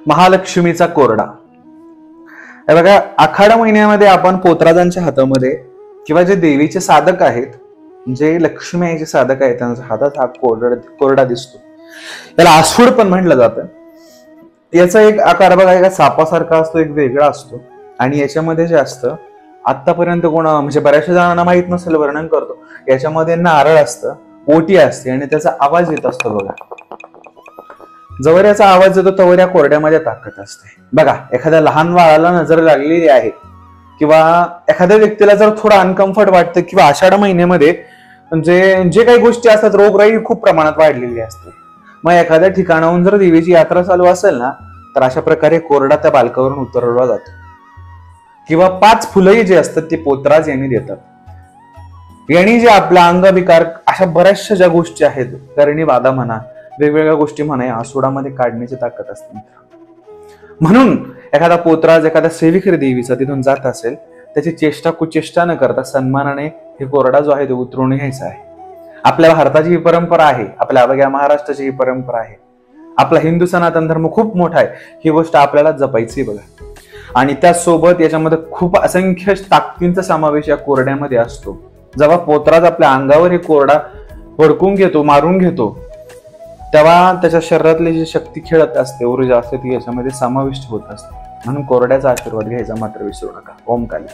महालक्ष्मीचा कोरडा. हे बघा, आखाड महिन्यामध्ये आपण पोतराजांच्या हातामध्ये किंवा जे देवीचे साधक आहेत, जे लक्ष्मी आईचे साधक आहेत, त्यांच्या हातात हा कोरडा दिसतो. याला आसूड पण म्हटलं जातं. याचा एक आकार बघा, एका सापासारखा असतो, एक वेगळा असतो. आणि याच्यामध्ये जे असतं, आतापर्यंत म्हणजे बऱ्याचशा जणांना माहित नसेल, वर्णन करतो. याच्यामध्ये नारळ असतं, ओटी असते आणि त्याचा आवाज येत असतो. बघा, जवळ याचा आवाज येतो तवर या कोरड्यामध्ये ताकद असते. बघा, एखाद्या लहान बाळाला नजर लागलेली आहे किंवा एखाद्या व्यक्तीला जर थोडं अनकम्फर्ट वाटतं किंवा आषाढ महिन्यामध्ये जे काही गोष्टी असतात, रोगराई खूप प्रमाणात वाढलेली असते. मग एखाद्या ठिकाणाहून जर देवीची यात्रा चालू असेल ना, तर अशा प्रकारे कोरडा त्या बालकावरून उतरवला जातो. किंवा 5 फुलंही जे असतात ते पोतराज यांनी देतात. यांनी जे आपला अंगविकार, अशा बऱ्याचशा ज्या गोष्टी आहेत, करणी बाधा म्हणा, वेगवेगळ्या गोष्टी म्हणा, या आसुडामध्ये काढण्याची ताकद असते. म्हणून एखादा पोतराज एखाद्या सेविकेर देवीचा तिथून जात असेल, त्याची चेष्टा कुचेष्टा न करता सन्मानाने हे कोरडा जो आहे तो उतरवून घ्यायचा आहे. आपल्या भारताची ही परंपरा आहे, आपल्या अवघ्या महाराष्ट्राची ही परंपरा आहे. आपला हिंदू सनातन धर्म खूप मोठा आहे. ही गोष्ट आपल्याला जपायची बघा. आणि त्याचसोबत याच्यामध्ये खूप असंख्य ताकदींचा समावेश या कोरड्यामध्ये असतो. जेव्हा पोतराज आपल्या अंगावर हे कोरडा भडकून घेतो, मारून घेतो, तेव्हा त्याच्या शरीरातली जी शक्ती खेळत असते, ऊर्जा असते, ती याच्यामध्ये समाविष्ट होत असते. म्हणून कोरड्याचा आशीर्वाद घ्यायचा मात्र विसरू नका. ओम काली.